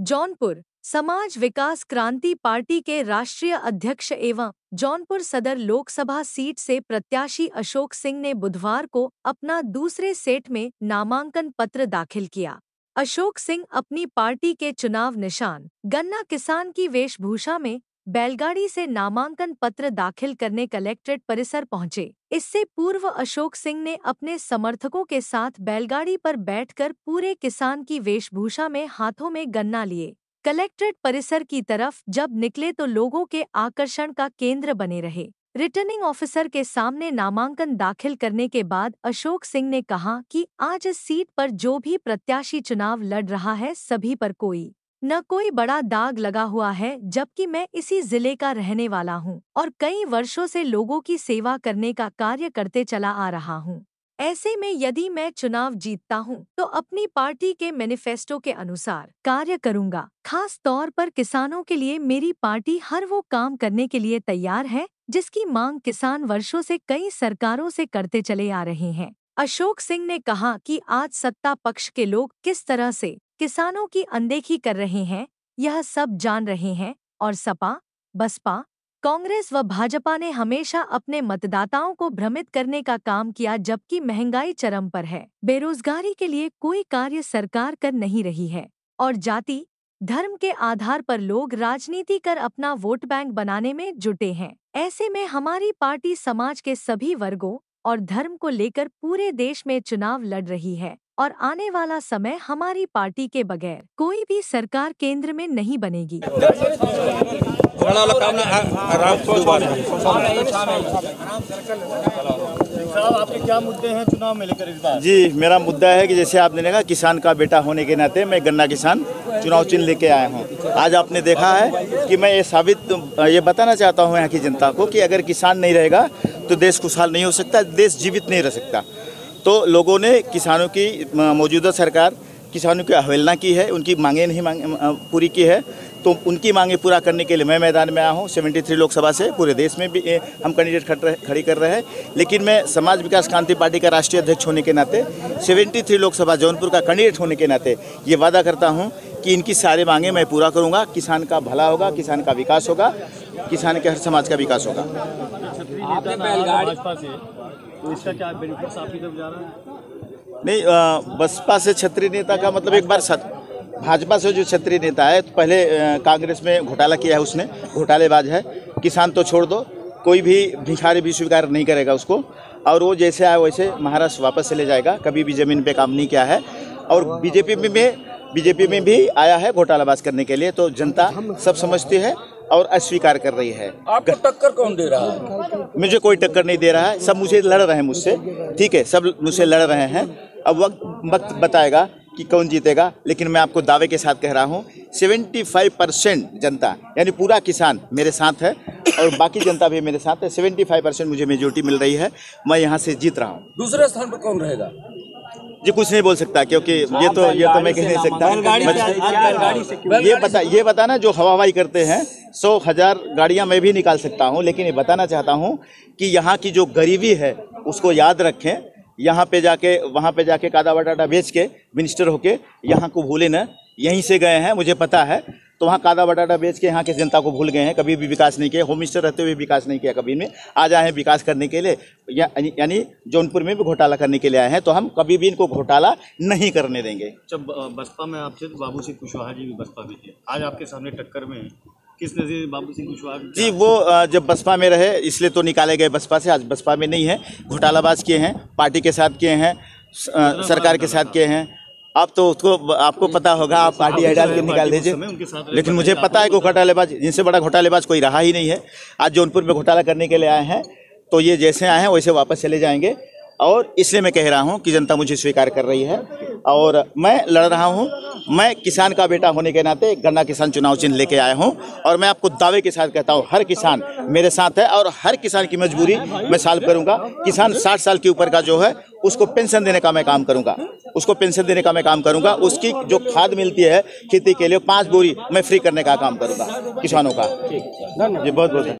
जौनपुर समाज विकास क्रांति पार्टी के राष्ट्रीय अध्यक्ष एवं जौनपुर सदर लोकसभा सीट से प्रत्याशी अशोक सिंह ने बुधवार को अपना दूसरे सेट में नामांकन पत्र दाखिल किया। अशोक सिंह अपनी पार्टी के चुनाव निशान गन्ना किसान की वेशभूषा में बैलगाड़ी से नामांकन पत्र दाखिल करने कलेक्ट्रेट परिसर पहुंचे। इससे पूर्व अशोक सिंह ने अपने समर्थकों के साथ बैलगाड़ी पर बैठकर पूरे किसान की वेशभूषा में हाथों में गन्ना लिए कलेक्ट्रेट परिसर की तरफ जब निकले तो लोगों के आकर्षण का केंद्र बने रहे। रिटर्निंग ऑफिसर के सामने नामांकन दाखिल करने के बाद अशोक सिंह ने कहा कि आज इस सीट पर जो भी प्रत्याशी चुनाव लड़ रहा है सभी पर कोई न कोई बड़ा दाग लगा हुआ है, जबकि मैं इसी जिले का रहने वाला हूं और कई वर्षों से लोगों की सेवा करने का कार्य करते चला आ रहा हूं। ऐसे में यदि मैं चुनाव जीतता हूं तो अपनी पार्टी के मैनिफेस्टो के अनुसार कार्य करूंगा। खास तौर पर किसानों के लिए मेरी पार्टी हर वो काम करने के लिए तैयार है जिसकी मांग किसान वर्षों से कई सरकारों से करते चले आ रहे हैं। अशोक सिंह ने कहा कि आज सत्ता पक्ष के लोग किस तरह से किसानों की अनदेखी कर रहे हैं यह सब जान रहे हैं और सपा, बसपा, कांग्रेस व भाजपा ने हमेशा अपने मतदाताओं को भ्रमित करने का काम किया, जबकि महंगाई चरम पर है, बेरोजगारी के लिए कोई कार्य सरकार कर नहीं रही है और जाति धर्म के आधार पर लोग राजनीति कर अपना वोट बैंक बनाने में जुटे हैं। ऐसे में हमारी पार्टी समाज के सभी वर्गों और धर्म को लेकर पूरे देश में चुनाव लड़ रही है और आने वाला समय हमारी पार्टी के बगैर कोई भी सरकार केंद्र में नहीं बनेगी। साहब, आपके क्या मुद्दे हैं चुनाव में लेकर इस बार? जी, मेरा मुद्दा है कि जैसे आपने देखा किसान का बेटा होने के नाते मैं गन्ना किसान चुनाव चिन्ह लेके आया हूँ। आज आपने देखा है कि मैं ये बताना चाहता हूँ यहाँ की जनता को कि अगर किसान नहीं रहेगा तो देश खुशहाल नहीं हो सकता, देश जीवित नहीं रह सकता। तो लोगों ने किसानों की मौजूदा सरकार किसानों की अवहेलना की है, उनकी मांगें नहीं पूरी की है, तो उनकी मांगें पूरा करने के लिए मैं मैदान में आया हूँ। 73 लोकसभा से पूरे देश में भी हम कैंडिडेट खड़ी कर रहे हैं, लेकिन मैं समाज विकास क्रांति पार्टी का राष्ट्रीय अध्यक्ष होने के नाते 73 लोकसभा जौनपुर का कैंडिडेट होने के नाते ये वादा करता हूँ कि इनकी सारी मांगें मैं पूरा करूँगा। किसान का भला होगा, किसान का विकास होगा, किसान के हर समाज का विकास होगा। तो इसका क्या बेनिफिट्स आपकी तरफ जा रहा है? नहीं, बसपा से क्षत्रिय नेता का मतलब एक बार भाजपा से जो क्षत्रिय नेता है तो पहले कांग्रेस में घोटाला किया है, उसने घोटालेबाज है। किसान तो छोड़ दो, कोई भी भिखारी भी स्वीकार नहीं करेगा उसको, और वो जैसे आया वैसे महाराष्ट्र वापस चले जाएगा। कभी भी ज़मीन पे काम नहीं किया है और बीजेपी में भी आया है घोटालाबाज करने के लिए। तो जनता सब समझती है और अस्वीकार कर रही है। आपको टक्कर कौन दे रहा है? मुझे कोई टक्कर नहीं दे रहा है, सब मुझे लड़ रहे हैं मुझसे, ठीक है, सब मुझसे लड़ रहे हैं। अब वक्त बताएगा कि कौन जीतेगा, लेकिन मैं आपको दावे के साथ कह रहा हूँ 75% जनता यानी पूरा किसान मेरे साथ है और बाकी जनता भी मेरे साथ है। 75% मुझे मेजोरिटी मिल रही है, मैं यहाँ से जीत रहा हूँ। दूसरे स्थान पर कौन रहेगा? जी कुछ नहीं बोल सकता, क्योंकि ये तो मैं कह नहीं सकता। ये बताना जो हवाई करते हैं 100,000 गाड़ियाँ मैं भी निकाल सकता हूँ, लेकिन ये बताना चाहता हूँ कि यहाँ की जो गरीबी है उसको याद रखें। यहाँ पे जाके वहाँ पे जाके कादा बटाटा बेच के मिनिस्टर होके यहाँ को भूले न, यहीं से गए हैं मुझे पता है, तो वहाँ कादा बटाटा बेच के यहाँ की जनता को भूल गए हैं, कभी भी विकास नहीं किया। होम मिनिस्टर रहते हुए विकास नहीं किया कभी में, आज आए हैं विकास करने के लिए, यानी जौनपुर में भी घोटाला करने के लिए आए हैं, तो हम कभी भी इनको घोटाला नहीं करने देंगे। जब बसपा में आपसे तो बाबू सिंह कुशवाहा जी भी बसपा में थे, आज आपके सामने टक्कर में किस नजरिए बाबू सिंह कुशवाहा जी? वो जब बसपा में रहे इसलिए तो निकाले गए बसपा से, आज बसपा में नहीं है। घोटालाबाज किए हैं, पार्टी के साथ किए हैं, सरकार के साथ किए हैं। आप तो उसको आपको पता होगा, आप पार्टी आई डाल के निकाल दीजिए, लेकिन मुझे पता है कि घोटालेबाज, जिनसे बड़ा घोटालेबाज कोई रहा ही नहीं है। आज जौनपुर में घोटाला करने के लिए आए हैं, तो ये जैसे आए हैं वैसे वापस चले जाएंगे, और इसलिए मैं कह रहा हूँ कि जनता मुझे स्वीकार कर रही है और मैं लड़ रहा हूँ। मैं किसान का बेटा होने के नाते गन्ना किसान चुनाव चिन्ह लेके आया हूँ और मैं आपको दावे के साथ कहता हूँ हर किसान मेरे साथ है और हर किसान की मजबूरी मैं सॉल्व करूँगा। किसान 60 साल के ऊपर का जो है उसको पेंशन देने का मैं काम करूँगा, उसकी जो खाद मिलती है खेती के लिए 5 बोरी मैं फ्री करने का काम करूँगा किसानों का। जी बहुत बहुत।